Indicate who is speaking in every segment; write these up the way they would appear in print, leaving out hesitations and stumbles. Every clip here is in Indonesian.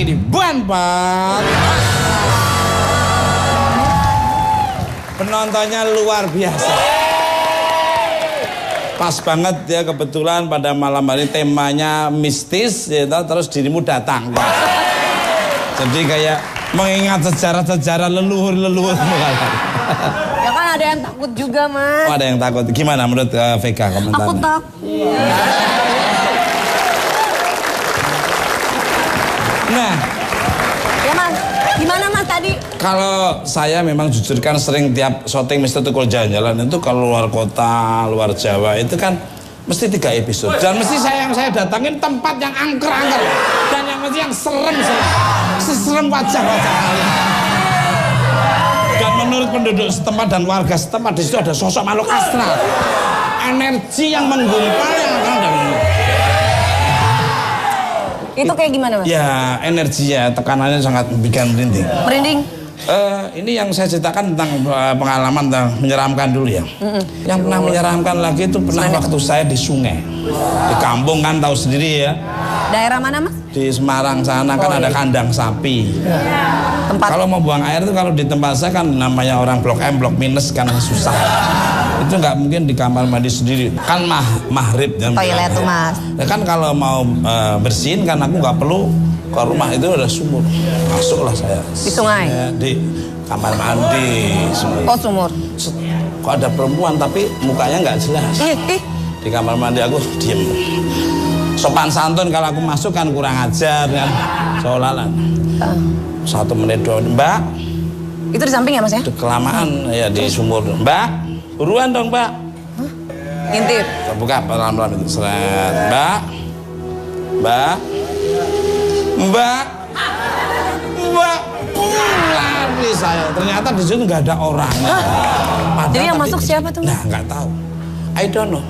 Speaker 1: lagi di Banpat. Penontonnya luar biasa. Pas banget ya, kebetulan pada malam hari temanya mistis ya, terus dirimu datang. Jadi kayak mengingat sejarah-sejarah leluhur-leluhurmu.
Speaker 2: Ya kan ada yang takut juga, Mas.
Speaker 1: Oh, ada yang takut. Gimana menurut Vega komentarnya?
Speaker 2: Aku takut.
Speaker 1: Nah,
Speaker 2: ya Mas, gimana Mas tadi?
Speaker 1: kalau saya memang jujur kan sering tiap syuting Mister Tukul jalan-jalan itu kalau luar kota, luar Jawa itu kan mesti 3 episode. Dan mesti saya datangin tempat yang angker-angker dan yang mesti yang serem wajah-wajah kalian. Dan menurut penduduk setempat dan warga setempat di situ ada sosok makhluk astral, energi yang menggumpal yang akan
Speaker 2: Itu kayak gimana Mas?
Speaker 1: ya energinya, tekanannya sangat bikin merinding.
Speaker 2: Merinding?
Speaker 1: Ini yang saya ceritakan tentang pengalaman tentang menyeramkan dulu ya. Yang pernah menyeramkan lagi itu pernah waktu saya di sungai, di kampung kan tahu sendiri ya.
Speaker 2: Daerah mana Mas?
Speaker 1: Di Semarang sana kan ada kandang sapi.
Speaker 2: Tempat.
Speaker 1: Kalau mau buang air itu kalau di tempat saya kan namanya orang blok M, blok minus kan susah. Itu nggak mungkin di kamar mandi sendiri. Kan mahrib ya.
Speaker 2: Toilet tuh Mas.
Speaker 1: Ya kan kalau mau bersihin kan aku nggak perlu ke rumah, itu ada sumur. Masuklah saya.
Speaker 2: Di sungai?
Speaker 1: Di kamar mandi.
Speaker 2: Oh sumur.
Speaker 1: Kok ada perempuan tapi mukanya nggak jelas. Di kamar mandi aku diem. Sopan santun kalau aku masuk kan kurang ajar kan. Seolah-olah 1 menit 2 menit. Mbak.
Speaker 2: Itu di samping ya Mas ya?
Speaker 1: Kelamaan ya di sumur. Mbak, buruan dong Mbak.
Speaker 2: Ngintip.
Speaker 1: Buka pelan-pelan itu. Seret. Mbak. Mbak. Mbak. Mbak. Lari saya. Ternyata di situ nggak ada orang.
Speaker 2: Jadi yang masuk siapa tuh?
Speaker 1: Nah, nggak tahu. I don't know.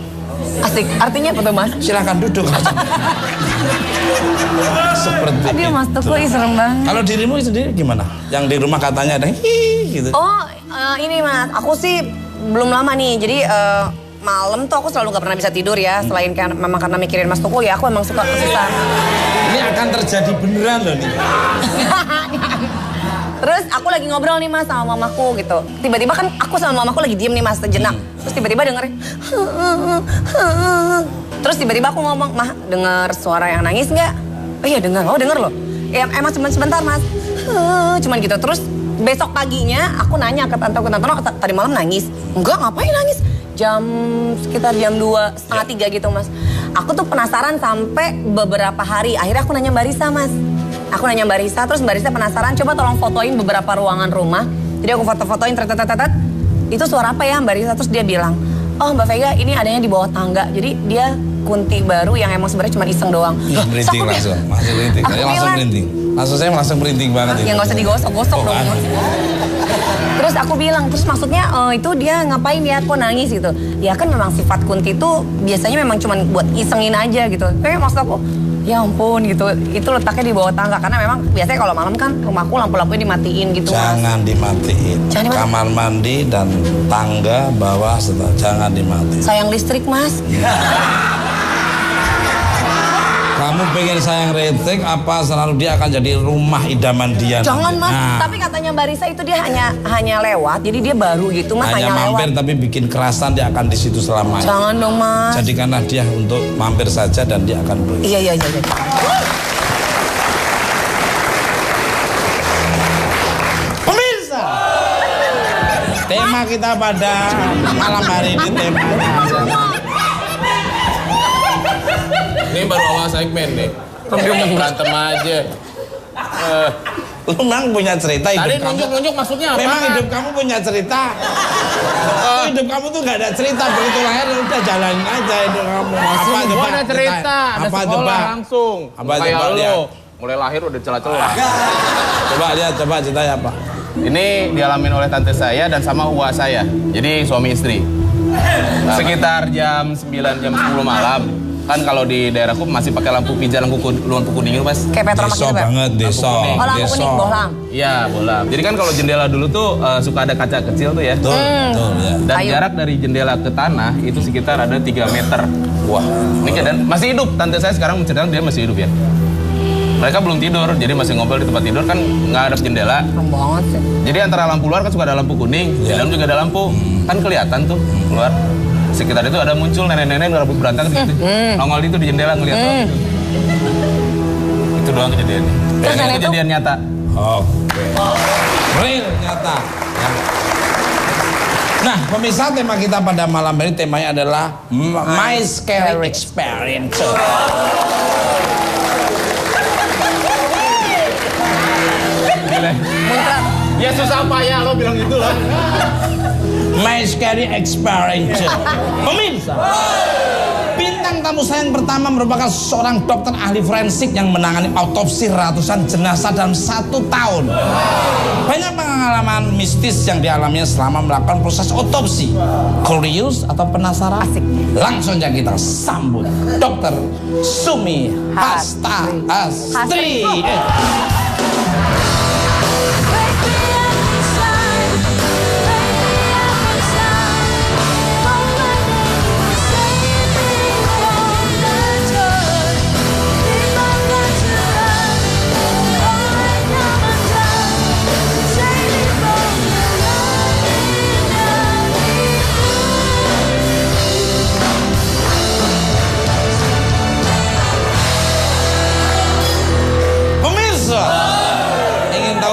Speaker 2: Asik. Artinya apa tuh Mas?
Speaker 1: Silakan duduk. Seperti
Speaker 2: Dia
Speaker 1: itu.
Speaker 2: Mas Tukul serem banget.
Speaker 1: Kalau dirimu sendiri gimana? Yang di rumah katanya ada gitu.
Speaker 2: Oh ini Mas, aku sih belum lama nih. Jadi malam tuh aku selalu gak pernah bisa tidur ya. Selain kan memang karena mikirin Mas Tukul ya, aku emang suka kesusahan.
Speaker 1: Ini akan terjadi beneran loh nih.
Speaker 2: Terus aku lagi ngobrol nih Mas sama mamaku gitu. Tiba-tiba kan aku sama mamaku lagi diem nih Mas sejenak. Terus tiba-tiba dengerin. Terus tiba-tiba aku ngomong, Mah denger suara yang nangis nggak? Oh iya denger, oh denger loh. Ya emang cuma sebentar Mas. Cuman gitu. Terus besok paginya aku nanya ke tante, tadi malam nangis? Enggak, ngapain nangis? Sekitar jam 2, setengah 3 gitu Mas. Aku tuh penasaran sampai beberapa hari. Akhirnya aku nanya Mbak Risa Mas. Aku nanya Mbak Risa, terus Mbak Risa penasaran, coba tolong fotoin beberapa ruangan rumah. Jadi aku foto-fotoin, itu suara apa ya Mbak Risa? Terus dia bilang, oh Mbak Vega ini adanya di bawah tangga. Jadi dia kunti baru yang emang sebenarnya cuma iseng doang.
Speaker 1: Merinding langsung merinding. Saya langsung merinding. Saya langsung merinding banget.
Speaker 2: Ya nggak usah digosok-gosok dong. Terus aku bilang, terus maksudnya itu dia ngapain ya, kok nangis gitu. Ya kan memang sifat kunti itu biasanya memang cuma buat isengin aja gitu. Tapi maksud aku, ya ampun gitu, itu letaknya di bawah tangga. Karena memang biasanya kalau malam kan rumahku lampu-lampunya dimatiin gitu.
Speaker 1: Jangan dimatiin. Kamar mandi dan tangga bawah jangan dimatiin.
Speaker 2: Sayang listrik Mas.
Speaker 1: Kamu pengen sayang retrik apa selalu dia akan jadi rumah idaman dia?
Speaker 2: Jangan
Speaker 1: nanti.
Speaker 2: Mas,
Speaker 1: Nah,
Speaker 2: tapi katanya Mbak Risa itu dia hanya lewat, jadi dia baru gitu Mas,
Speaker 1: hanya mampir
Speaker 2: lewat.
Speaker 1: tapi bikin kerasan, dia akan di situ selamanya.
Speaker 2: Jangan dong Mas.
Speaker 1: Jadikanlah dia untuk mampir saja dan dia akan pergi.
Speaker 2: Iya.
Speaker 1: Pemirsa, tema kita pada malam hari ini temanya
Speaker 3: Ini baru awal segmen nih. Berantem aja.
Speaker 1: lu memang punya cerita hidup
Speaker 3: Tadi
Speaker 1: kamu.
Speaker 3: nunjuk-nunjuk maksudnya apa?
Speaker 1: Memang hidup kamu punya cerita. Hidup kamu tuh gak ada cerita, begitu lahir udah jalanin aja hidup kamu. Apa
Speaker 3: Gua ada cerita, ada
Speaker 1: apa
Speaker 3: sekolah langsung.
Speaker 1: Apa
Speaker 3: Kayak
Speaker 1: coba
Speaker 3: lu,
Speaker 1: lihat?
Speaker 3: mulai lahir udah celah-celah.
Speaker 1: Coba lihat, coba ceritanya apa?
Speaker 3: Ini dialamin oleh tante saya dan sama uwa saya. Jadi suami istri. Sekitar jam 9, jam 10 malam. Kan kalau di daerahku masih pakai lampu pijar, lampu kuning itu Mas.
Speaker 2: Kayak Petra
Speaker 1: Deso
Speaker 2: Makita
Speaker 1: banget, deso.
Speaker 2: Oh lampu kuning, bohlam.
Speaker 3: Iya, bolam. Jadi kan kalau jendela dulu tuh suka ada kaca kecil tuh ya.
Speaker 1: Betul, ya.
Speaker 3: Dan
Speaker 2: Kayu.
Speaker 3: jarak dari jendela ke tanah itu sekitar ada 3 meter.
Speaker 1: Wah,
Speaker 3: Ini dan masih hidup. Tante saya sekarang menceritakan dia masih hidup ya. Mereka belum tidur, jadi masih ngobrol di tempat tidur kan nggak ada jendela.
Speaker 2: Serem banget sih.
Speaker 3: Jadi antara lampu luar kan suka ada lampu kuning, di dalam juga ada lampu. Kan kelihatan tuh keluar. Sekitar itu ada muncul nenek-nenek rambut berantakan gitu. Nongol itu di jendela ngeliat orang itu. Itu doang kejadiannya.
Speaker 2: Terus
Speaker 3: Dan
Speaker 2: yang
Speaker 3: itu
Speaker 2: itu?
Speaker 3: kejadian nyata.
Speaker 1: Oke. Real nyata. Ya. Nah, pemirsa, tema kita pada malam ini temanya adalah My Scary Experience.
Speaker 2: Muncrat.
Speaker 3: Ya susah payah lo bilang gitu lah.
Speaker 1: My Scary Experience. Pemirsa, bintang tamu saya yang pertama merupakan seorang dokter ahli forensik yang menangani autopsi ratusan jenazah dalam 1 tahun. Banyak pengalaman mistis yang dialaminya selama melakukan proses otopsi. Curious atau penasaran?
Speaker 2: Asik.
Speaker 1: Langsung saja kita sambut Dokter Sumi Hasta Astri.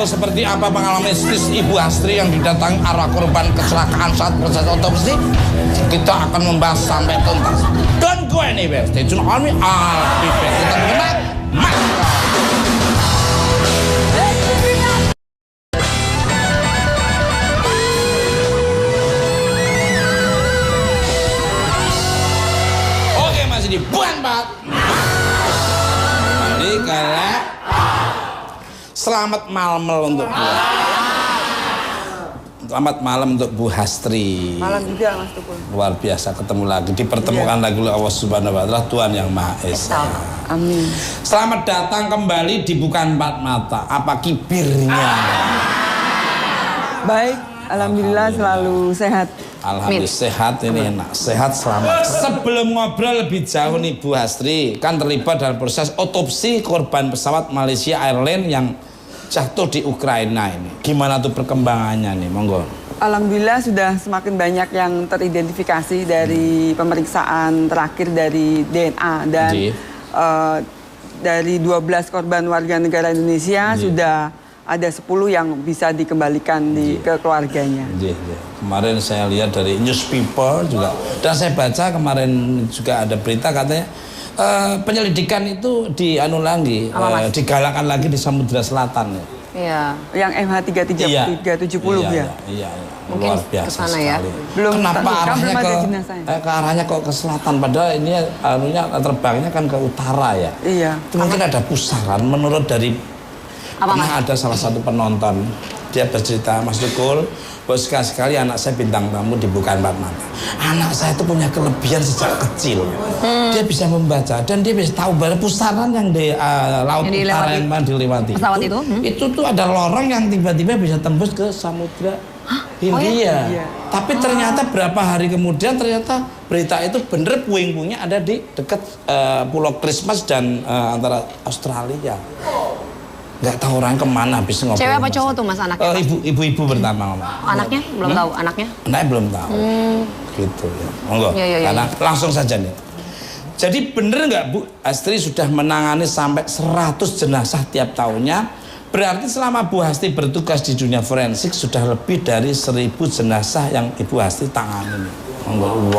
Speaker 1: Seperti apa pengalaman mistis Ibu Astri yang didatangi arwah korban kecelakaan saat proses otopsi? Kita akan membahas sampai tuntas. Don't go anywhere. Stay tune on me. I'll be back. Kita mengenal Oke, masih di Buan Pak. Jadi kalau selamat malam untuk Bu. Selamat malam untuk Bu Hastri.
Speaker 4: Malam juga Mas Tukul.
Speaker 1: Luar biasa ketemu lagi, dipertemukan lagi oleh Allah Subhanahu wa Ta'ala, Tuhan yang Maha Esa.
Speaker 4: Amin.
Speaker 1: Selamat datang kembali di Bukan Empat Mata. Apa kibirnya?
Speaker 4: Baik, alhamdulillah selalu sehat.
Speaker 1: Alhamdulillah sehat, ini enak. Sehat selamat. Sebelum ngobrol lebih jauh nih Bu Hastri, kan terlibat dalam proses otopsi korban pesawat Malaysia Airlines yang jatuh di Ukraina ini. Gimana tuh perkembangannya nih, monggo?
Speaker 4: Alhamdulillah sudah semakin banyak yang teridentifikasi dari pemeriksaan terakhir dari DNA dan dari 12 korban warga negara Indonesia sudah ada 10 yang bisa dikembalikan ke keluarganya.
Speaker 1: Kemarin saya lihat dari newspaper juga, dan saya baca kemarin juga ada berita katanya penyelidikan itu digalakkan lagi di Samudra Selatan ya.
Speaker 2: Iya.
Speaker 4: Yang MH370 ya.
Speaker 1: Iya.
Speaker 2: Mungkin
Speaker 1: Luar biasa
Speaker 2: kesana ya.
Speaker 1: sekali.
Speaker 4: Belum
Speaker 1: Kenapa arahnya
Speaker 4: belum ada
Speaker 1: ke
Speaker 4: jenazahnya.
Speaker 1: arahnya kok ke selatan, padahal ini terbangnya kan ke utara ya.
Speaker 4: Iya.
Speaker 1: Itu mungkin ada pusaran menurut dari ada salah satu penonton, dia bercerita, Mas Tukul, bahwa sekali-sekali anak saya bintang tamu di Bukan Empat Mata. Anak saya itu punya kelebihan sejak kecil. Dia bisa membaca dan dia bisa tahu bahwa pusaran yang di laut utara yang dilewati
Speaker 2: pesawat
Speaker 1: itu tuh ada lorong yang tiba-tiba bisa tembus ke Samudra Hindia.
Speaker 4: Iya.
Speaker 1: Tapi ternyata berapa hari kemudian ternyata berita itu bener, puing-puingnya ada di dekat Pulau Christmas dan antara Australia. Nggak tahu orang kemana habis ngobrol.
Speaker 2: Cewek apa cowok tuh Mas anaknya?
Speaker 1: Ibu-ibu pertama ngomong.
Speaker 2: Anaknya belum tahu anaknya?
Speaker 1: Anaknya belum tahu. Gitu ya. Monggo. Karena langsung saja nih. Jadi bener nggak Bu Astri sudah menangani sampai 100 jenazah tiap tahunnya? Berarti selama Bu Hastri bertugas di dunia forensik sudah lebih dari 1000 jenazah yang Ibu Hastri tangani. Monggo.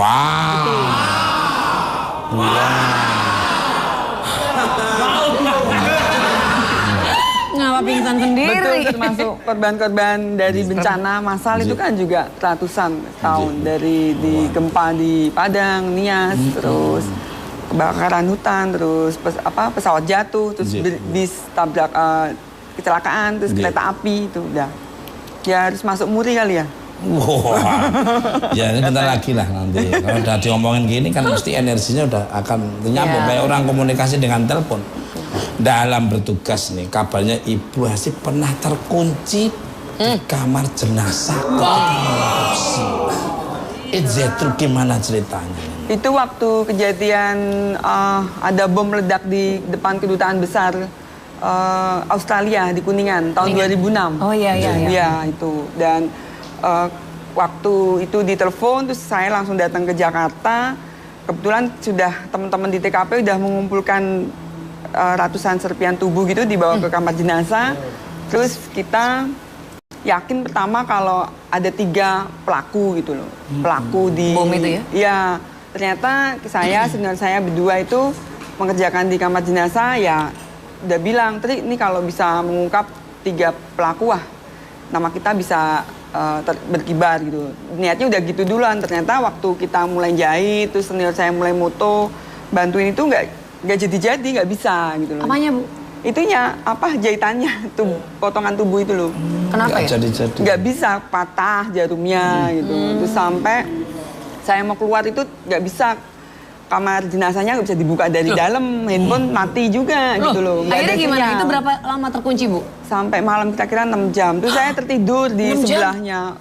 Speaker 2: Ngapa pingsan sendiri?
Speaker 4: Betul, termasuk korban-korban dari bencana massal itu kan juga ratusan tahun. Dari di gempa di Padang, Nias, terus kebakaran hutan, terus pesawat jatuh, terus bis tabrak kecelakaan, terus kereta api itu udah. Ya harus masuk muri kali ya.
Speaker 1: Wah, ya ini bentar lagi lah nanti. Kalau udah diomongin gini kan mesti energinya udah akan nyambung kayak orang komunikasi dengan telepon. Dalam bertugas nih, kabarnya Ibu Hastri pernah terkunci di kamar jenazah otopsi. Itu gimana ceritanya?
Speaker 4: Itu waktu kejadian ada bom meledak di depan kedutaan besar Australia di Kuningan tahun 2006.
Speaker 2: Oh iya.
Speaker 4: Iya itu. Dan waktu itu ditelepon terus saya langsung datang ke Jakarta. Kebetulan sudah teman-teman di TKP udah mengumpulkan ratusan serpian tubuh gitu dibawa ke kamar jenazah. Terus kita yakin pertama kalau ada 3 pelaku gitu loh. Pelaku di
Speaker 2: bom itu ya?
Speaker 4: Iya. Ternyata senior saya berdua itu mengerjakan di kamar jenazah ya udah bilang, Tri ini kalau bisa mengungkap 3 pelaku nama kita bisa berkibar gitu. Niatnya udah gitu duluan. Ternyata waktu kita mulai jahit, terus senior saya mulai moto, bantuin itu nggak jadi-jadi, nggak bisa gitu loh.
Speaker 2: Apanya, Bu?
Speaker 4: Itunya, jahitannya, potongan tubuh itu loh.
Speaker 2: Kenapa ya?
Speaker 1: Jadi-jadi.
Speaker 4: Nggak bisa, patah jarumnya gitu. Terus sampai saya mau keluar itu nggak bisa. Kamar jenazahnya nggak bisa dibuka dari dalam, handphone mati juga gitu loh.
Speaker 2: Akhirnya gimana? Itu berapa lama terkunci, Bu?
Speaker 4: Sampai malam kira-kira 6 jam. Terus saya tertidur di
Speaker 2: 6 jam?
Speaker 4: sebelahnya.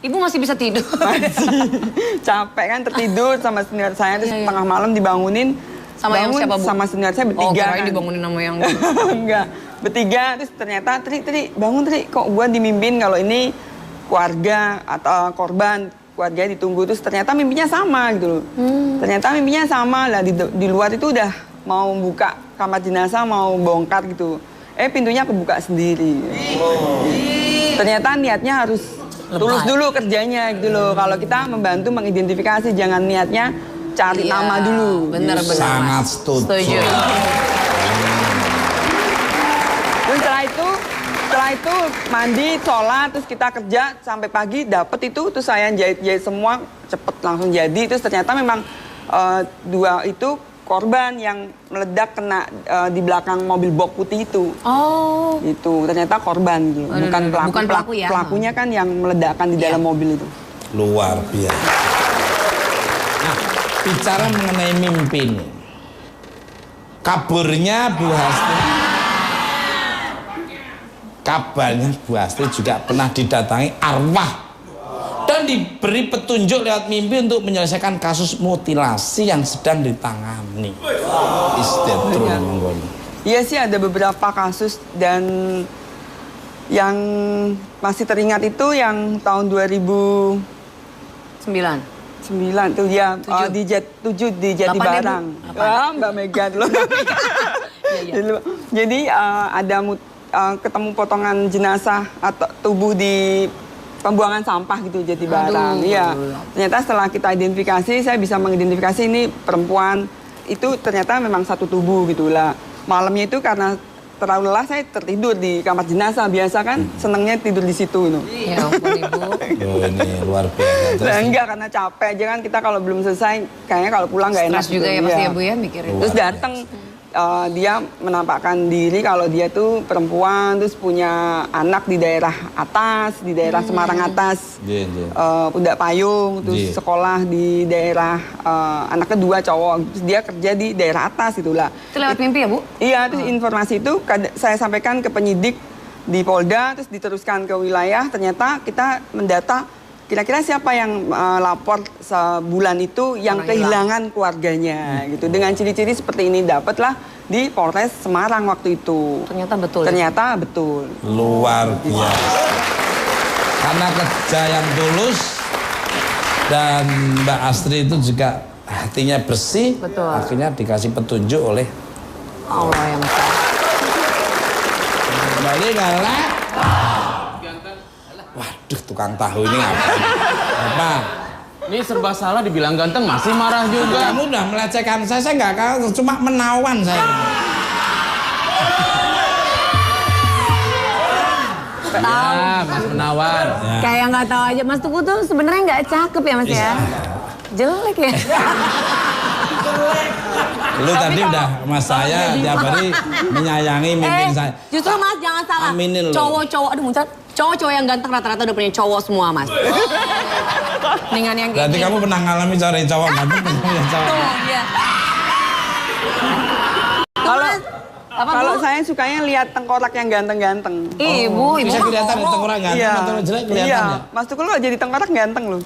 Speaker 2: Ibu masih bisa tidur?
Speaker 4: Masih capek kan tertidur sama senior saya. Terus tengah malam dibangunin.
Speaker 2: Sama yang siapa, Bu?
Speaker 4: Sama senior saya bertiga.
Speaker 2: Oh, kirain
Speaker 4: kan.
Speaker 2: dibangunin sama yang...
Speaker 4: Enggak, bertiga. Terus ternyata, Tri, bangun Tri. Kok gua dimimpin kalau ini keluarga atau korban. Keluarga ditunggu, terus ternyata mimpinya sama gitu loh. Ternyata mimpinya sama lah, di luar itu udah mau buka kamar jenazah, mau bongkar gitu. Pintunya kebuka sendiri. Ternyata niatnya harus tulus dulu kerjanya gitu loh. Kalau kita membantu mengidentifikasi, jangan niatnya cari nama dulu.
Speaker 2: Bener.
Speaker 1: Sangat setuju.
Speaker 4: Terus setelah itu mandi, sholat, terus kita kerja sampai pagi dapet itu, terus saya jahit semua cepet langsung jadi. Terus ternyata memang 2 itu korban yang meledak kena di belakang mobil box putih itu.
Speaker 2: Oh.
Speaker 4: Itu ternyata korban gitu. Bukan pelaku.
Speaker 2: Bukan pelaku ya.
Speaker 4: Pelakunya kan yang meledakkan di dalam mobil itu.
Speaker 1: Luar biasa. Nah, bicara mengenai mimpi nih. Kabarnya Bu Hasti juga pernah didatangi arwah dan diberi petunjuk lewat mimpi untuk menyelesaikan kasus mutilasi yang sedang ditangani.
Speaker 4: Iya sih, ada beberapa kasus, dan yang masih teringat itu yang tahun 2009 tuh ya, di Jatibarang. Mbak Mega dulu. Jadi ada ketemu potongan jenazah atau tubuh di pembuangan sampah gitu Jatibarang. Iya. Ternyata setelah kita identifikasi, saya bisa mengidentifikasi ini perempuan. Itu ternyata memang satu tubuh gitu lah. Malamnya itu karena terlalu lelah, saya tertidur di kamar jenazah. Biasa kan senengnya tidur di situ.
Speaker 2: Ya ampun, Ibu.
Speaker 1: Oh, ini luar biasa.
Speaker 4: Nah, enggak, karena capek aja kan kita kalau belum selesai, kayaknya kalau pulang nggak enak.
Speaker 2: Stres juga ya pasti ya, Bu ya, mikirin.
Speaker 4: Terus datang dia menampakkan diri kalau dia tuh perempuan, terus punya anak di daerah atas, di daerah Semarang atas, Pundak Payung, terus sekolah di daerah anak kedua cowok, terus dia kerja di daerah atas itulah.
Speaker 2: Itu lewat mimpi ya, Bu?
Speaker 4: Iya, terus informasi itu saya sampaikan ke penyidik di Polda, terus diteruskan ke wilayah. Ternyata kita mendata kira-kira siapa yang lapor sebulan itu yang kehilangan keluarganya gitu. Dengan ciri-ciri seperti ini dapatlah di Polres Semarang waktu itu.
Speaker 2: Ternyata betul.
Speaker 4: Ternyata betul.
Speaker 1: Luar biasa. Karena kerja yang tulus dan Mbak Astri itu juga hatinya bersih.
Speaker 2: Betul.
Speaker 1: Akhirnya dikasih petunjuk oleh
Speaker 2: Allah yang besar.
Speaker 1: Kembali galak. Waduh, tukang tahu ini apa?
Speaker 3: Ini serba salah, dibilang ganteng masih marah juga.
Speaker 1: Kamu udah melecehkan saya nggak tahu, cuma menawan saya.
Speaker 3: Ya, Mas Menawan.
Speaker 2: Kayak nggak tahu aja. Mas Tuku tuh sebenarnya nggak cakep ya, Mas ya? Jelek ya.
Speaker 1: Lu tadi udah Mas saya tiap hari menyayangi mimpin saya.
Speaker 2: Justru Mas jangan salah.
Speaker 1: Aminin lo.
Speaker 2: Cowok-cowok, aduh muncul. Cowok-cowok yang ganteng rata-rata udah punya cowok semua, Mas. Dengan yang
Speaker 1: Berarti kamu pernah ngalami cari cowok ganteng punya cowok.
Speaker 2: Tuh, iya.
Speaker 4: Kalau saya sukanya lihat tengkorak yang ganteng-ganteng.
Speaker 2: Ibu
Speaker 1: Bisa kelihatan di tengkorak ganteng atau jelek kelihatan
Speaker 4: Iya,
Speaker 1: ya?
Speaker 4: Mas Tukul lo jadi tengkorak ganteng loh.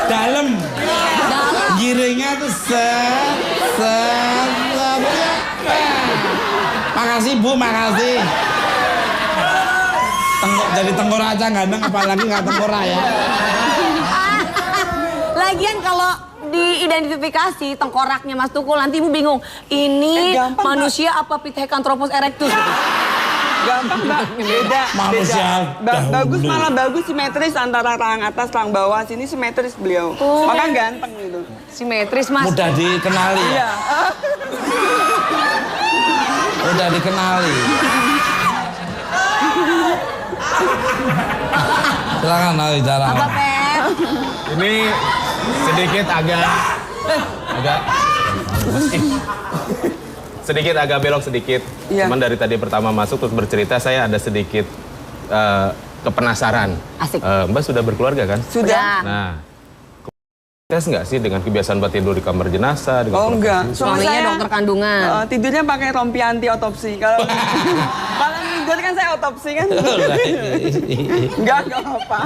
Speaker 1: Dari giringnya tuh makasih Bu, makasih. Jadi tengkorak aja ganteng, apalagi nggak tengkorak ya.
Speaker 2: Lagian kalau diidentifikasi tengkoraknya Mas Tukul, nanti ibu bingung. Ini manusia Mbak. Apa Pithecanthropus erectus?
Speaker 4: Gampang Mbak, beda.
Speaker 1: Manusia
Speaker 4: bagus, malah bagus simetris antara rahang atas, rahang bawah. Sini simetris beliau. Maka ganteng gitu.
Speaker 2: Simetris Mas.
Speaker 1: Mudah dikenali.
Speaker 4: Iya.
Speaker 1: Mudah dikenali. Silakan bicara.
Speaker 2: Apa Pep?
Speaker 3: Ini sedikit agak belok sedikit.
Speaker 4: Iya.
Speaker 3: Cuman dari tadi pertama masuk terus bercerita, saya ada sedikit kepenasaran.
Speaker 2: Asik.
Speaker 3: Mbak sudah berkeluarga kan?
Speaker 4: Sudah.
Speaker 3: Nah, tes nggak sih dengan kebiasaan Mbak tidur di kamar jenazah?
Speaker 4: Oh enggak.
Speaker 2: Suaminya dokter kandungan.
Speaker 4: Tidurnya pakai rompi anti otopsi. Kalau tidur kan saya otopsi kan. Enggak apa-apa.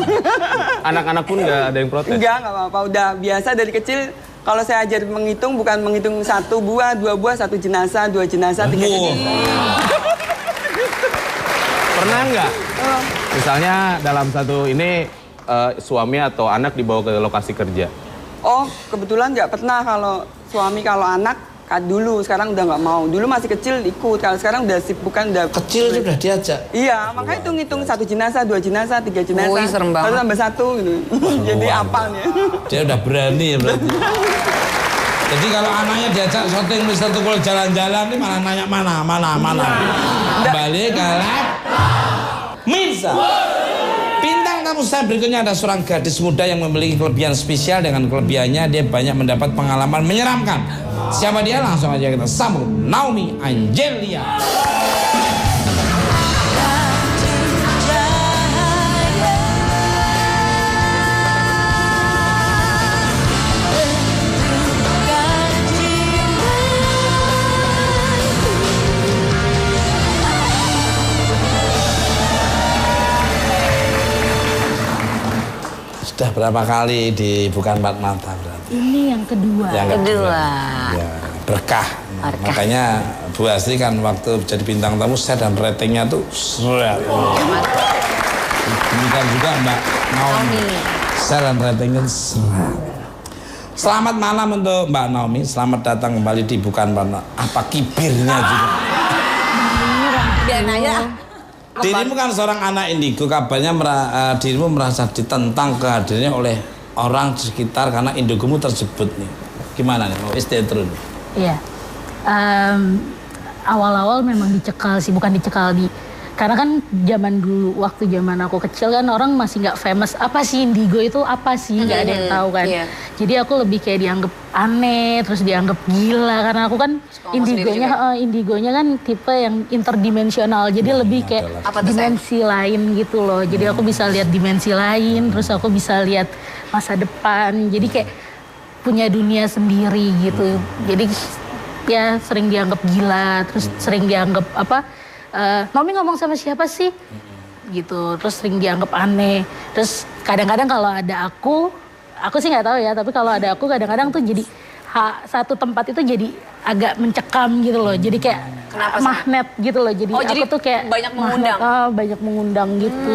Speaker 3: Anak-anak pun nggak ada yang protes?
Speaker 4: Enggak apa-apa. Udah biasa dari kecil. Kalau saya ajar menghitung, bukan menghitung 1 buah, 2 buah, 1 jenazah, 2 jenazah, 3 jenazah.
Speaker 3: Pernah nggak? Misalnya dalam satu ini suami atau anak dibawa ke lokasi kerja?
Speaker 4: Oh, kebetulan nggak pernah kalau suami, kalau anak dulu. Sekarang udah nggak mau. Dulu masih kecil ikut, kalau sekarang udah bukan udah.
Speaker 1: Kecil sudah diajak.
Speaker 4: Iya, makanya itu ngitung 1 jenazah, 2 jenazah, 3 jenazah.
Speaker 2: Wih, serem banget.
Speaker 4: Harus tambah 1 gitu. Jadi apa nih?
Speaker 1: Dia udah berani ya berarti. Jadi kalau anaknya diajak syuting Mr. Tukul jalan-jalan, ini malah nanya mana. Kembali ke lab Mirza. Bintang tamu saya berikutnya ada seorang gadis muda yang memiliki kelebihan spesial. Dengan kelebihannya dia banyak mendapat pengalaman menyeramkan. Siapa dia? Langsung aja kita sambut Naomi Angelia. Sudah berapa kali di Bukan Empat Mata berarti?
Speaker 5: Ini yang kedua.
Speaker 1: Yang kedua. Ya, berkah. Makanya Bu Asri kan waktu jadi bintang tamu saya dan ratingnya tuh seret. Demikian juga Mbak Naomi. Saya dan ratingnya seret. Selamat malam untuk Mbak Naomi. Selamat datang kembali di Bukan Empat Mata. Apa kibirnya juga?
Speaker 2: Biar nanya.
Speaker 1: Dirimu kan seorang anak indigo, kabarnya dirimu merasa ditentang kehadirannya oleh orang di sekitar karena indigomu tersebut nih. Gimana nih? Mau istetron?
Speaker 5: Iya. Awal-awal memang dicekal sih, bukan dicekal karena kan zaman dulu, waktu zaman aku kecil kan orang masih nggak famous. Apa sih indigo itu apa sih? Nggak ada yang tahu kan. Iya. Jadi aku lebih kayak dianggap aneh, terus dianggap gila karena aku kan indigonya kan tipe yang interdimensional. Jadi lebih kayak dimensi lain gitu loh. Jadi aku bisa lihat dimensi lain, terus aku bisa lihat masa depan. Jadi kayak punya dunia sendiri gitu. Jadi ya sering dianggap gila, terus sering dianggap Naomi ngomong sama siapa sih? Gitu, terus sering dianggap aneh. Terus kadang-kadang kalau ada aku sih nggak tahu ya, tapi kalau ada aku kadang-kadang tuh jadi satu tempat itu jadi agak mencekam gitu loh. Jadi kayak magnet gitu loh. Jadi aku tuh kayak
Speaker 2: banyak mengundang.
Speaker 5: Banyak mengundang gitu.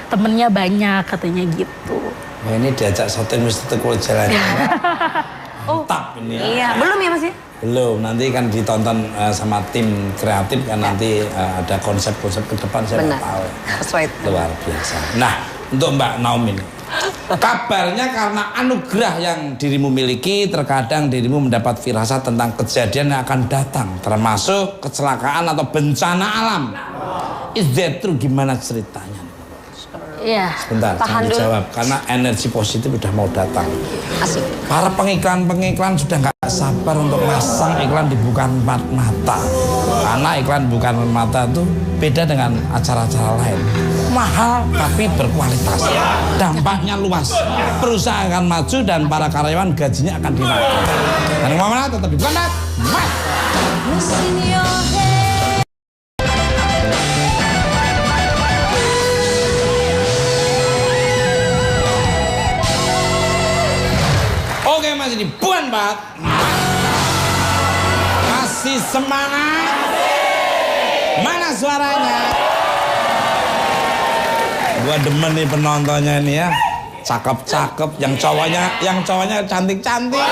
Speaker 5: Temennya banyak katanya gitu.
Speaker 1: Nah, ini diajak syuting Mr. Tukul jalan-jalan. Mantap ini ya.
Speaker 2: Iya, belum ya Mas ya?
Speaker 1: Belum, nanti kan ditonton sama tim kreatif kan nanti ada konsep-konsep ke depan saya nggak tahu.
Speaker 2: Sesuai.
Speaker 1: Luar biasa. Nah, untuk Mbak Naomi ini, kabarnya karena anugerah yang dirimu miliki, terkadang dirimu mendapat firasat tentang kejadian yang akan datang, termasuk kecelakaan atau bencana alam. Is that true? Gimana ceritanya?
Speaker 5: Iya.
Speaker 1: Sebentar, jangan dijawab karena energi positif udah mau datang.
Speaker 2: Asik.
Speaker 1: Para pengiklan sudah nggak sabar untuk masang iklan di Bukan Empat Mata. Karena iklan Bukan Empat Mata itu beda dengan acara-acara lain. Mahal tapi berkualitas. Dampaknya luas. Perusahaan akan maju dan para karyawan gajinya akan dinaikkan. Dan yang mana tetap di Bukan Empat Mata. Oke, masih di Bukan Empat Mana suaranya? Gua demen nih penontonnya ini ya. Cakep-cakep, yang cowoknya cantik-cantik.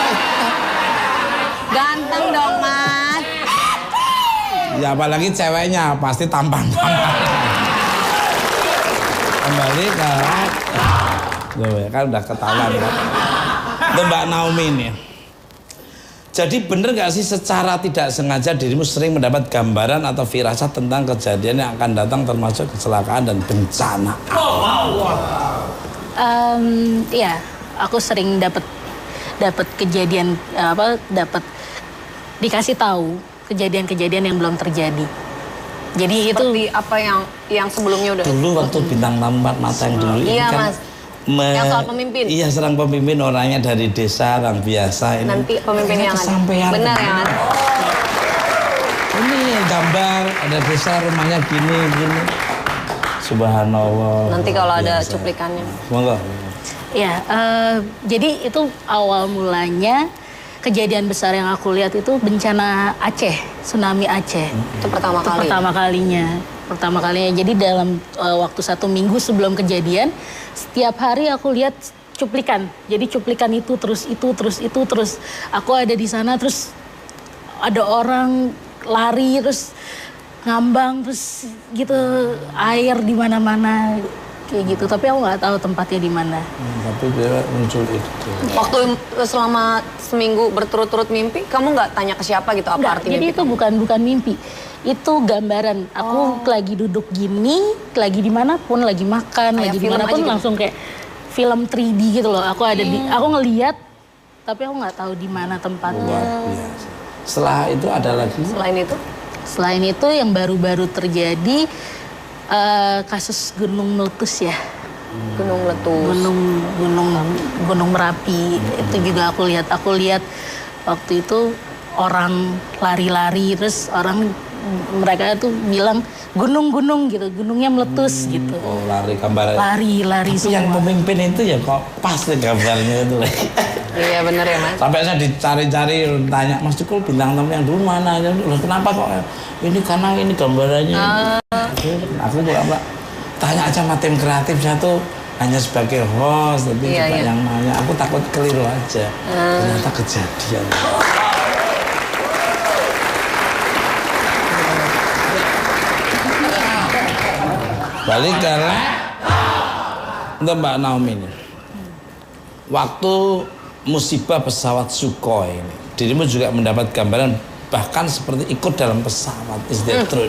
Speaker 2: Ganteng dong, Mas.
Speaker 1: Ya apalagi ceweknya pasti tampan-tampan. Kembali ke Loh, kan udah ketahuan kan. Itu Mbak Naomi nih. Jadi bener gak sih secara tidak sengaja dirimu sering mendapat gambaran atau firasat tentang kejadian yang akan datang termasuk kecelakaan dan bencana?
Speaker 5: Iya, aku sering dapat kejadian dapat dikasih tahu kejadian-kejadian yang belum terjadi. Jadi
Speaker 2: Seperti apa yang sebelumnya udah.
Speaker 1: Dulu waktu bintang tamu mata yang dulu ini
Speaker 2: Iya,
Speaker 1: kan
Speaker 2: Mas. Yang soal pemimpin.
Speaker 1: Iya, serang pemimpin orangnya dari desa, orang biasa ini.
Speaker 2: Nanti pemimpin yang
Speaker 1: kesampean.
Speaker 2: benar ya, Mas.
Speaker 1: Ini gambar ada desa rumahnya gini. Subhanallah.
Speaker 2: Nanti kalau ada
Speaker 1: Biasa.
Speaker 2: cuplikannya.
Speaker 1: Monggo.
Speaker 5: ya, jadi itu awal mulanya kejadian besar yang aku lihat itu bencana Aceh, tsunami Aceh.
Speaker 2: Itu pertama kali.
Speaker 5: Pertama kalinya. Jadi dalam waktu 1 minggu sebelum kejadian, setiap hari aku lihat cuplikan. Jadi cuplikan itu terus. Aku ada di sana, terus ada orang lari, terus ngambang, terus gitu air di mana-mana kayak gitu. Tapi aku nggak tahu tempatnya di mana.
Speaker 1: Tapi dia muncul itu.
Speaker 2: Waktu selama seminggu berturut-turut mimpi, kamu nggak tanya ke siapa gitu apa
Speaker 5: Enggak,
Speaker 2: arti
Speaker 5: jadi
Speaker 2: mimpi?
Speaker 5: itu bukan mimpi. Itu gambaran. Aku lagi duduk gini, lagi dimanapun, lagi makan,
Speaker 2: Kayak
Speaker 5: lagi
Speaker 2: film
Speaker 5: dimanapun
Speaker 2: aja gitu?
Speaker 5: langsung kayak film 3D gitu loh. Aku ada aku ngelihat, tapi aku nggak tahu di mana tempatnya.
Speaker 1: Luar biasa. Setelah itu ada lagi.
Speaker 5: Selain itu yang baru-baru terjadi kasus gunung meletus ya.
Speaker 2: Gunung meletus.
Speaker 5: Gunung Merapi itu juga aku lihat waktu itu orang lari-lari, terus mereka tuh bilang gunung gitu, gunungnya meletus gitu.
Speaker 1: Oh, lari gambarnya.
Speaker 5: Lari
Speaker 1: Tapi
Speaker 5: semua.
Speaker 1: yang memimpin itu ya kok pas deh gambarnya itu.
Speaker 2: Iya bener ya, Mas.
Speaker 1: Sampai saya dicari-cari, tanya Mas Cikul bintang tamu yang dulu mana? Loh, kenapa kok ini, karena ini gambarannya. Aku Mbak tanya aja sama tim kreatif, saya tuh hanya sebagai host, tapi juga yang nanya. Aku takut keliru aja. Ternyata kejadian. Balik ke untuk Mbak Naomi ini. Waktu musibah pesawat Sukhoi ini, dirimu juga mendapat gambaran bahkan seperti ikut dalam pesawat. Is that true?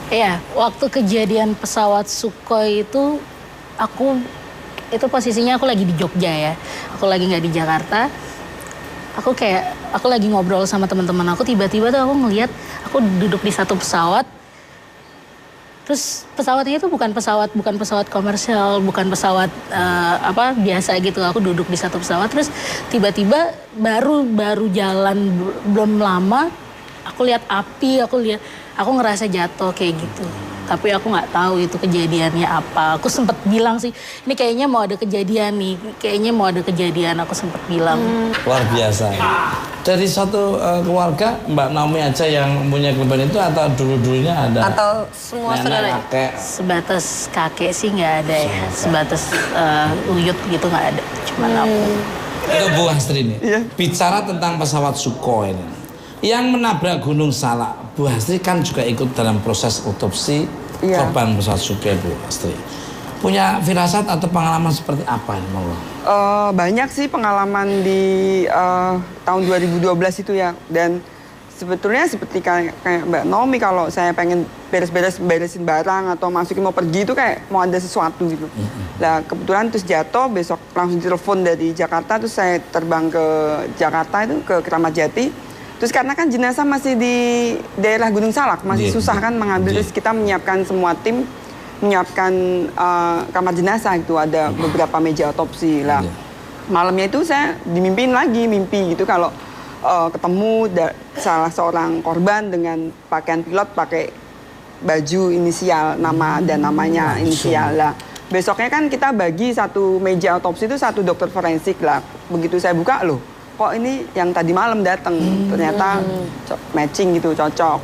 Speaker 5: Iya, waktu kejadian pesawat Sukhoi itu posisinya aku lagi di Jogja ya. Aku lagi nggak di Jakarta. Aku lagi ngobrol sama teman-teman aku, tiba-tiba tuh aku ngelihat aku duduk di satu pesawat. Terus pesawatnya itu bukan pesawat komersial, bukan pesawat biasa gitu. Aku duduk di satu pesawat, terus tiba-tiba baru jalan belum lama, aku lihat api, aku ngerasa jatuh kayak gitu. Tapi aku nggak tahu itu kejadiannya apa. Aku sempat bilang sih, ini kayaknya mau ada kejadian nih, aku sempat bilang.
Speaker 1: Luar biasa. Dari satu keluarga, Mbak Naomi aja yang punya kelebihan itu atau dulu-dulunya ada?
Speaker 2: Atau semua saudaranya?
Speaker 1: Kakek.
Speaker 5: Sebatas kakek sih nggak ada ya, sebatas uyut gitu nggak ada, cuma aku.
Speaker 1: Itu Bu Hastri ini. Bicara tentang pesawat Sukhoi ini, yang menabrak Gunung Salak, Bu Hastri kan juga ikut dalam proses otopsi korban pesawat Sukhoi, Bu Hastri. Punya firasat atau pengalaman seperti apa ini, Monggo?
Speaker 4: Banyak sih pengalaman di tahun 2012 itu ya. Dan sebetulnya seperti kayak Mbak Naomi, kalau saya pengen beresin barang atau masukin mau pergi itu kayak mau ada sesuatu gitu. Nah kebetulan terus jatuh, besok langsung ditelepon dari Jakarta, terus saya terbang ke Jakarta itu ke Kramat Jati. Terus karena kan jenazah masih di daerah Gunung Salak, masih susah kan mengambil, terus kita menyiapkan semua tim, menyiapkan kamar jenazah itu, ada beberapa meja otopsi lah. Malamnya itu saya mimpi gitu kalau ketemu salah seorang korban dengan pakaian pilot, pakai baju inisial nama dan namanya inisial lah. Besoknya kan kita bagi satu meja otopsi itu satu dokter forensik lah. Begitu saya buka, loh kok ini yang tadi malam datang, ternyata matching gitu, cocok.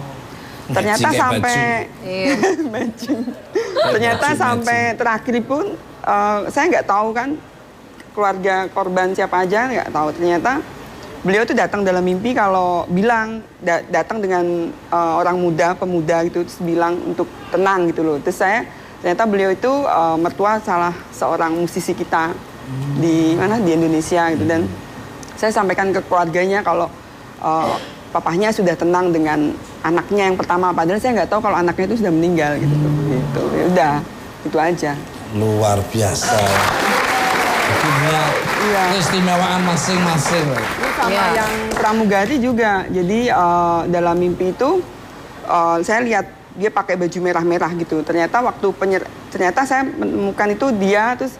Speaker 4: Ternyata
Speaker 1: Matching kayak
Speaker 4: sampai
Speaker 2: Iya.
Speaker 4: ternyata
Speaker 1: Matching,
Speaker 4: sampai terakhir pun saya nggak tahu kan keluarga korban siapa aja, nggak tahu. Ternyata beliau tuh datang dalam mimpi kalau bilang datang dengan orang muda, pemuda gitu, terus bilang untuk tenang gitu loh. Terus ternyata beliau itu mertua salah seorang musisi kita di Indonesia gitu, dan saya sampaikan ke keluarganya kalau papahnya sudah tenang dengan anaknya yang pertama, padahal saya nggak tahu kalau anaknya itu sudah meninggal gitu. Gitu. Ya udah, itu aja.
Speaker 1: Luar biasa. Punya keistimewaan masing-masing.
Speaker 4: Sama yang pramugari juga. Jadi dalam mimpi itu saya lihat dia pakai baju merah-merah gitu. Ternyata ternyata saya menemukan itu dia, terus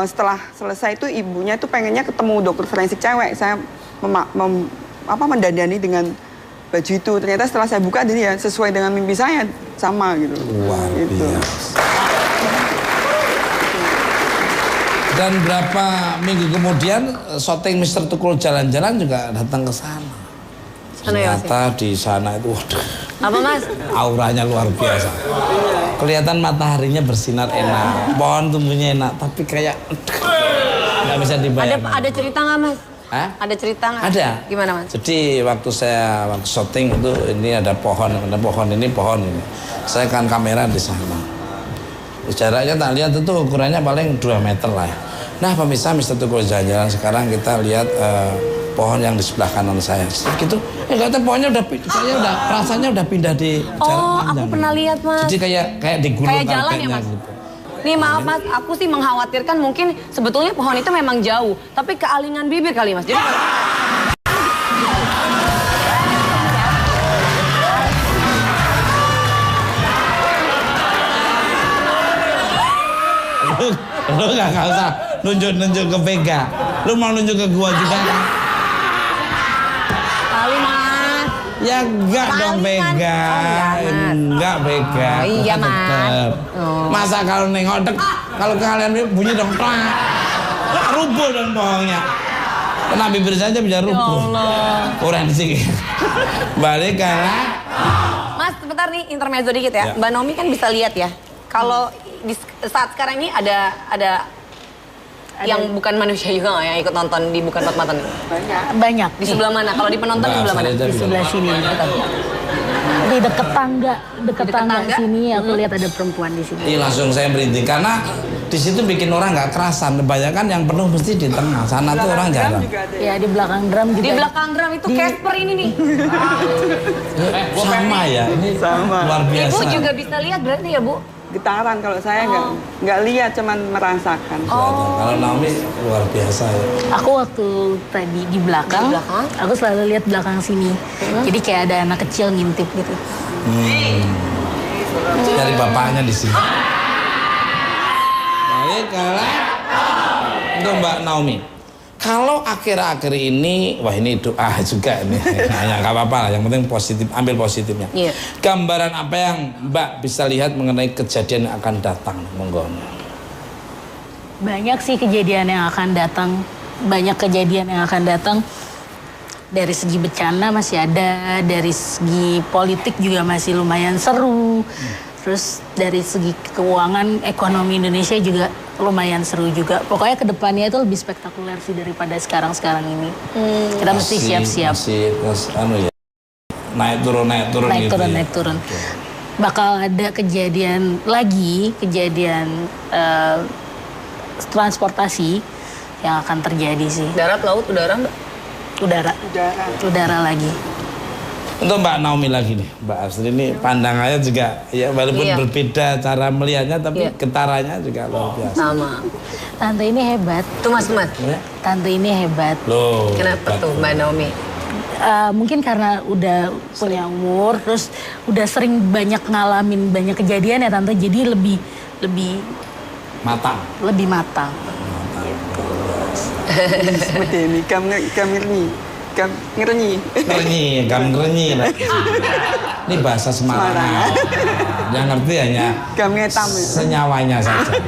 Speaker 4: setelah selesai itu ibunya itu pengennya ketemu dokter forensik cewek. Saya mendandani dengan baju itu. Ternyata setelah saya buka dia sesuai dengan mimpi saya, sama gitu.
Speaker 1: Luar
Speaker 4: gitu.
Speaker 1: biasa. Dan berapa minggu kemudian syuting Mr. Tukul Jalan-Jalan juga datang ke sana. Ternyata di sana itu, waduh,
Speaker 2: Apa Mas?
Speaker 1: auranya luar biasa. Kelihatan mataharinya bersinar enak, pohon tumbuhnya enak, tapi kayak nggak bisa dibayangkan.
Speaker 2: Ada cerita nggak Mas?
Speaker 1: Hah?
Speaker 2: Ada cerita nggak?
Speaker 1: Ada.
Speaker 2: Gimana Mas?
Speaker 1: Jadi waktu syuting itu, ini ada pohon ini. Saya kan kamera di sana. Jaraknya tak lihat itu ukurannya paling 2 meter lah. Nah pemirsa Mr. Tukul Jalan-Jalan, sekarang kita lihat pohon yang di sebelah kanan saya. Gitu, kata pohonnya rasanya udah pindah di jarak panjang.
Speaker 2: Aku pernah lihat Mas.
Speaker 1: Jadi kayak di gunung
Speaker 2: Kayak jalan ya
Speaker 1: karpetnya
Speaker 2: Mas?
Speaker 1: gitu.
Speaker 2: Nih maaf Mas, aku sih mengkhawatirkan mungkin sebetulnya pohon itu memang jauh, tapi kealingan bibir kali Mas. Jadi
Speaker 1: Lu gak usah nunjuk ke Vega. Lu mau nunjuk ke gua juga kan?
Speaker 2: kali Mas.
Speaker 1: Ya enggak dong
Speaker 2: Palingan.
Speaker 1: Vega.
Speaker 2: Oh, enggak, Mas.
Speaker 1: Enggak Vega.
Speaker 2: Oh, iya,
Speaker 1: Tetep.
Speaker 2: Mas. Oh.
Speaker 1: Masa kalau nengok dek, kalau kalian bunyi dong plak. Rubuh dong pohonnya. Kena bibir saja bisa rubuh. Kurang sih. Balik kan.
Speaker 2: Mas, sebentar nih intermezzo dikit ya.
Speaker 1: Ya.
Speaker 2: Mbak Naomi kan bisa lihat ya. Kalau di saat sekarang ini ada yang bukan manusia juga nggak yang ikut nonton di Bukan Patmatan ini?
Speaker 5: Banyak.
Speaker 2: Di sebelah mana? Kalau di penonton di sebelah mana?
Speaker 5: Di sebelah sini. Di deket tangga
Speaker 2: tangga?
Speaker 5: sini aku lihat ada perempuan di sini.
Speaker 1: Ini langsung saya merinding karena di situ bikin orang nggak kerasan. Kebanyakan yang penuh mesti di tengah. Sana tuh orang jarang.
Speaker 5: Ya di belakang drum juga.
Speaker 2: Di belakang drum itu Casper ini nih.
Speaker 1: Sama ya, ini luar biasa.
Speaker 2: Ibu juga bisa lihat berarti ya Bu?
Speaker 4: Getaran, kalau saya nggak lihat, cuman merasakan.
Speaker 1: Kalau Naomi luar biasa ya.
Speaker 5: Aku waktu tadi di belakang, aku selalu lihat belakang sini. Jadi kayak ada anak kecil ngintip gitu.
Speaker 1: Dari bapaknya di sini. Balik untuk Mbak Naomi. Kalau akhir-akhir ini, wah ini doa juga nih. Nah, nggak apa-apa lah, yang penting positif, ambil positifnya.
Speaker 2: Iya.
Speaker 1: Gambaran apa yang Mbak bisa lihat mengenai kejadian yang akan datang? Monggo.
Speaker 5: Banyak sih kejadian yang akan datang. Banyak kejadian yang akan datang. Dari segi bencana masih ada, dari segi politik juga masih lumayan seru. Terus dari segi keuangan, ekonomi Indonesia juga lumayan seru juga. Pokoknya kedepannya itu lebih spektakuler sih daripada sekarang ini. Kita mesti siap-siap.
Speaker 1: Masih terus ya. Naik turun gitu.
Speaker 5: Naik turun. Bakal ada kejadian lagi, transportasi yang akan terjadi sih.
Speaker 2: Darat, laut, udara Mbak?
Speaker 5: Udara lagi.
Speaker 1: Untuk Mbak Naomi lagi nih, Mbak Astri ini pandangannya juga ya walaupun berbeda cara melihatnya tapi getarannya juga luar biasa.
Speaker 2: Sama.
Speaker 5: Tante ini hebat.
Speaker 2: Tuh Mas.
Speaker 5: Tante ini hebat.
Speaker 1: Loh.
Speaker 2: Kenapa tuh Mbak Naomi?
Speaker 5: Mungkin karena udah punya umur, terus udah sering banyak ngalamin banyak kejadian ya Tante, jadi lebih
Speaker 1: Matang.
Speaker 4: Seperti ini, ngerenyi.
Speaker 1: Ini bahasa Semarang. Yang ngerti hanya
Speaker 4: Kami hitam.
Speaker 1: senyawanya saja.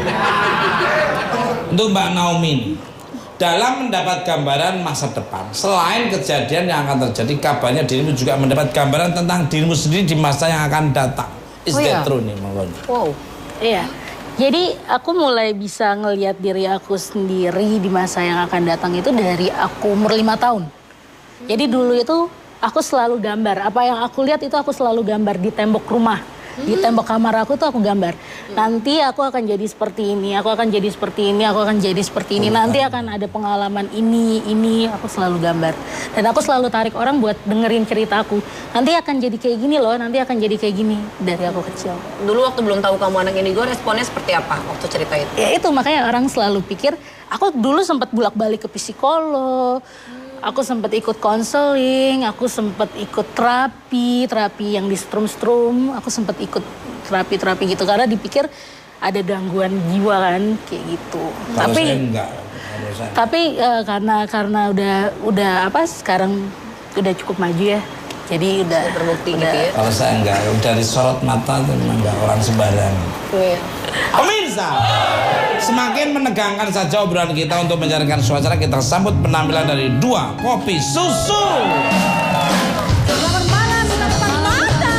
Speaker 1: Untuk Mbak Naomi, dalam mendapat gambaran masa depan. Selain kejadian yang akan terjadi, kabarnya dirimu juga mendapat gambaran tentang dirimu sendiri di masa yang akan datang. Is that true nih, Manggon?
Speaker 2: Wow.
Speaker 5: Iya. Jadi aku mulai bisa ngelihat diri aku sendiri di masa yang akan datang itu dari aku umur 5 tahun. Jadi dulu itu aku selalu gambar. Apa yang aku lihat itu aku selalu gambar di tembok rumah. Di tembok kamar aku tuh aku gambar. Nanti aku akan jadi seperti ini, aku akan jadi seperti ini, aku akan jadi seperti ini. Nanti akan ada pengalaman ini, aku selalu gambar. Dan aku selalu tarik orang buat dengerin cerita aku. Nanti akan jadi kayak gini loh, nanti akan jadi kayak gini dari aku kecil.
Speaker 2: Dulu waktu belum tahu kamu anak indigo, responnya seperti apa waktu cerita itu?
Speaker 5: Ya itu makanya orang selalu pikir, aku dulu sempat bolak-balik ke psikolog. Aku sempat ikut konseling, aku sempat ikut terapi yang di strum-strum, aku sempat ikut terapi gitu karena dipikir ada gangguan jiwa kan kayak gitu.
Speaker 1: Kalau
Speaker 5: Tapi
Speaker 1: saya enggak.
Speaker 5: tapi karena udah apa sekarang udah cukup maju ya. Jadi udah
Speaker 2: Terbukti gitu ya.
Speaker 1: Kalau saya enggak, dari sorot mata itu memang enggak orang sembarangan.
Speaker 2: Iya.
Speaker 1: Pemirsa, semakin menegangkan saja obrolan kita untuk mencarikan suasana, kita sambut penampilan dari dua kopi susu.
Speaker 2: Selamat malam, teman-teman mata.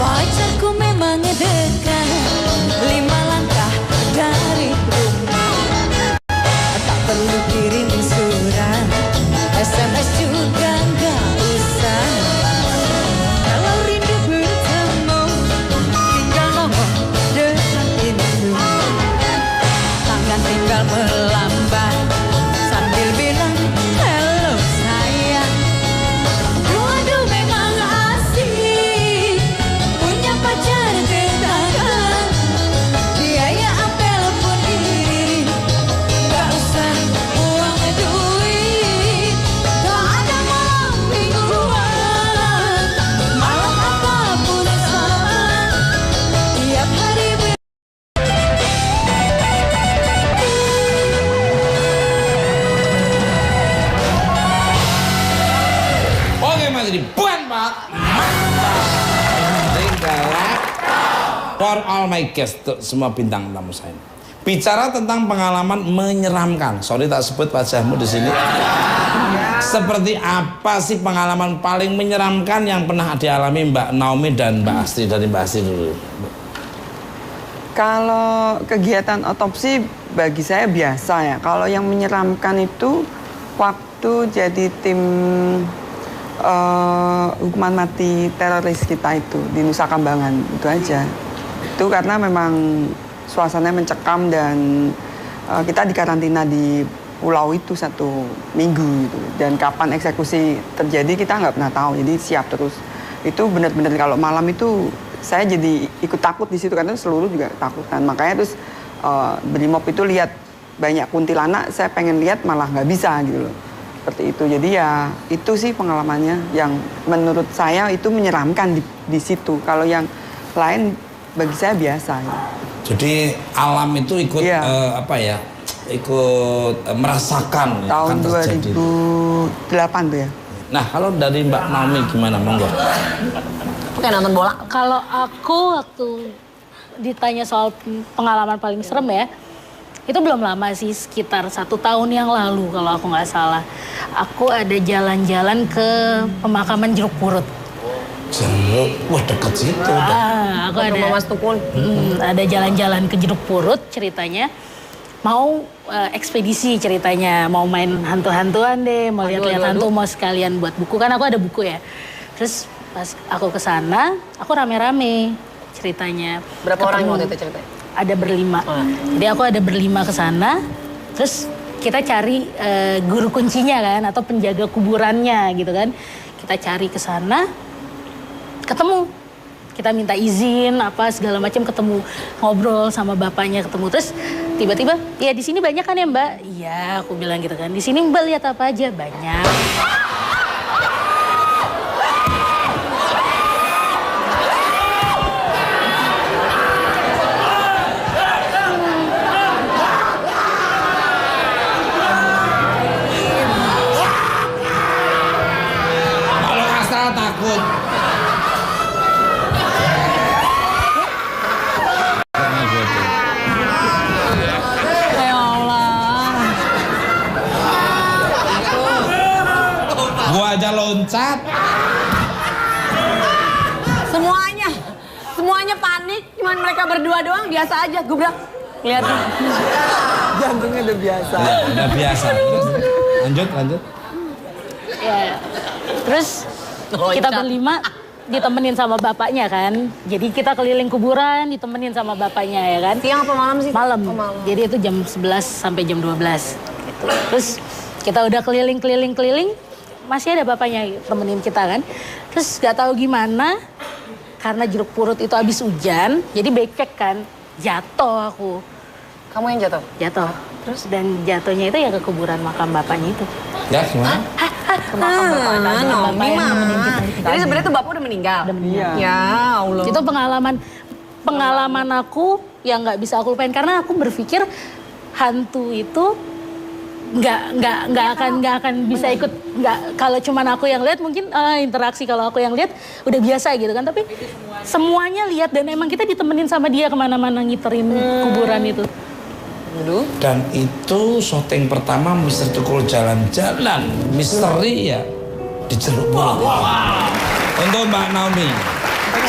Speaker 6: Pacarku memang dekat, 5 langkah dari rumah. Tak perlu kirim surat, SMS juga nggak usah. Kalau rindu bertemu, tinggal ngomong dekat pintu. Tangan tinggal melambai sambil bilang hello sayang. Aduh memang asik punya pacar tetangga. Biaya apel pun diri, gak usah uang duit. Tak ada malam mingguan, malam apapun sama. Tiap hari
Speaker 1: Oke Mas Edi, bukan Pak. Mantap. For all my guests, semua bintang tamu saya. Bicara tentang pengalaman menyeramkan. Sorry tak sebut wajahmu di sini. Seperti apa sih pengalaman paling menyeramkan yang pernah dialami Mbak Naomi dan Mbak Astri? Dari Mbak Astri dulu.
Speaker 4: Kalau kegiatan otopsi bagi saya biasa ya. Kalau yang menyeramkan itu waktu jadi tim hukuman mati teroris kita itu di Nusa Kambangan, itu aja. Itu karena memang suasananya mencekam dan kita dikarantina di pulau itu 1 minggu gitu. Dan kapan eksekusi terjadi kita nggak pernah tahu, jadi siap terus. Itu benar-benar kalau malam itu saya jadi ikut takut di situ karena seluruh juga takutan. Makanya terus Brimob itu lihat banyak kuntilanak, saya pengen lihat malah nggak bisa gitu loh. Seperti itu. Jadi ya itu sih pengalamannya yang menurut saya itu menyeramkan di situ. Kalau yang lain bagi saya biasa. Ya.
Speaker 1: Jadi alam itu ikut
Speaker 4: Iya.
Speaker 1: ikut merasakan
Speaker 4: Tahun
Speaker 1: akan terjadi.
Speaker 4: 2008 tuh ya.
Speaker 1: Nah kalau dari Mbak Naomi gimana, monggo?
Speaker 2: Oke, nonton bola.
Speaker 5: Kalau aku waktu ditanya soal pengalaman paling serem ya, itu belum lama sih, sekitar 1 tahun yang lalu kalau aku nggak salah. Aku ada jalan-jalan ke pemakaman Jeruk Purut.
Speaker 1: Jeruk, wah deket situ.
Speaker 5: Aku ada
Speaker 2: Rumah Mas Tukul.
Speaker 5: ada jalan-jalan ke Jeruk Purut ceritanya. Mau ekspedisi ceritanya, mau main hantu-hantuan deh, mau lihat-lihat hantu, mau sekalian buat buku, kan aku ada buku ya. Terus pas aku ke sana, aku rame-rame ceritanya.
Speaker 2: Berapa orang
Speaker 5: Ketemu-
Speaker 2: waktu itu ceritanya?
Speaker 5: Ada berlima. Jadi aku ada berlima ke sana, terus kita cari guru kuncinya kan, atau penjaga kuburannya gitu kan. Kita cari ke sana, ketemu. Kita minta izin apa segala macam, ketemu, ngobrol sama bapaknya, ketemu. Terus tiba-tiba, ya di sini banyak kan ya Mbak? Iya, aku bilang gitu kan. Di sini Mbak lihat apa aja? Banyak.
Speaker 1: loncat.
Speaker 2: Semuanya panik, cuman mereka berdua doang biasa aja. Gue bilang, lihat
Speaker 4: Jantungnya udah biasa.
Speaker 1: Ya, udah biasa. Terus, lanjut.
Speaker 5: Ya. Terus kita berlima ditemenin sama bapaknya kan. Jadi kita keliling kuburan ditemenin sama bapaknya ya kan.
Speaker 2: siang apa malam sih?
Speaker 5: Malam.
Speaker 2: Oh, malam.
Speaker 5: Jadi itu jam 11 sampai jam 12. Gitu. Terus kita udah keliling, masih ada bapaknya temenin kita kan. Terus gak tahu gimana, karena jeruk purut itu habis hujan, jadi becek kan, jatuh aku.
Speaker 2: Kamu yang jatuh?
Speaker 5: Jatuh. Terus dan jatuhnya itu ya ke kuburan makam bapaknya itu.
Speaker 1: Ya gimana?
Speaker 5: Ke makam bapaknya.
Speaker 2: Nomi mah. Jadi sebenarnya tuh bapak udah meninggal.
Speaker 4: Iya.
Speaker 2: Ya Allah.
Speaker 5: Itu pengalaman aku yang nggak bisa aku lupain karena aku berpikir hantu itu nggak akan bisa ikut, nggak, kalau cuman aku yang lihat mungkin interaksi, kalau aku yang lihat udah biasa gitu kan, tapi semuanya lihat dan emang kita ditemenin sama dia kemana-mana ngiterin kuburan itu.
Speaker 1: Dan itu syuting pertama Mister Tukul jalan-jalan misteri ya di Jeruk Purut. Untuk Mbak Naomi,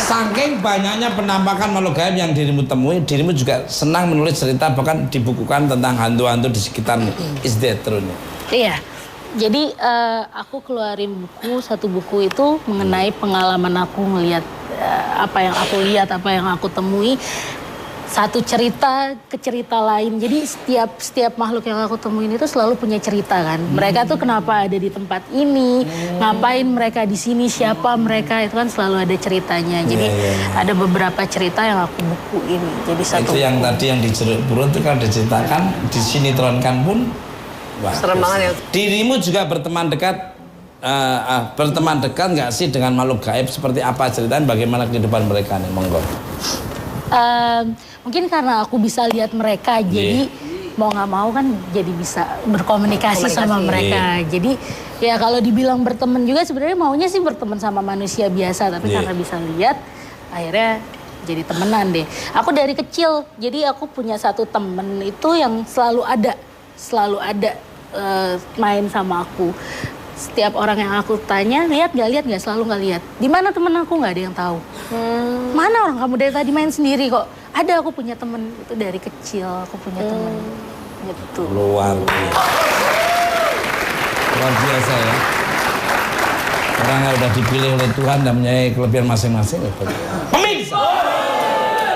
Speaker 1: saking banyaknya penampakan makhluk gaib yang dirimu temui, dirimu juga senang menulis cerita, bahkan dibukukan tentang hantu-hantu di sekitarmu. Is that true?
Speaker 5: Iya. Jadi aku keluarin satu buku itu mengenai pengalaman aku ngelihat apa yang aku lihat, apa yang aku temui. Satu cerita ke cerita lain. Jadi setiap makhluk yang aku temuin itu selalu punya cerita kan. Mereka tuh kenapa ada di tempat ini, ngapain mereka di sini, siapa mereka, itu kan selalu ada ceritanya. Jadi ada beberapa cerita yang aku bukuin. Jadi satu.
Speaker 1: Itu yang tadi yang di Jeruk Purut itu kan diceritakan, di sini turunkan pun. Wah,
Speaker 2: serem banget ya.
Speaker 1: Dirimu juga berteman dekat nggak sih dengan makhluk gaib? Seperti apa ceritanya? Bagaimana kehidupan mereka nih? Monggo.
Speaker 5: Mungkin karena aku bisa lihat mereka, jadi mau nggak mau kan jadi bisa berkomunikasi sama mereka. Jadi ya kalau dibilang berteman juga sebenarnya maunya sih berteman sama manusia biasa, tapi karena bisa lihat akhirnya jadi temenan deh. Aku dari kecil, jadi aku punya satu temen itu yang selalu ada main sama aku. Setiap orang yang aku tanya, lihat nggak, selalu nggak lihat. Di mana temen aku, nggak ada yang tahu. Mana orang kamu dari tadi main sendiri kok? Ada, aku punya temen itu dari kecil, aku punya temen. Gitu.
Speaker 1: Luar biasa ya. Orang yang udah dipilih oleh Tuhan dan mempunyai kelebihan masing-masing. Pemirsa,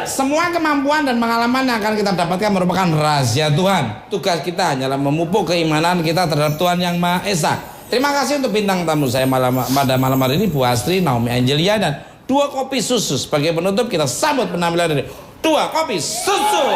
Speaker 1: semua kemampuan dan pengalaman yang akan kita dapatkan merupakan rahasia Tuhan. Tugas kita hanyalah memupuk keimanan kita terhadap Tuhan Yang Maha Esa. Terima kasih untuk bintang tamu saya pada malam hari ini, Bu Astri, Naomi Angelia, dan 2 kopi susu. Sebagai penutup kita sambut penampilan dari 2 kopi susu.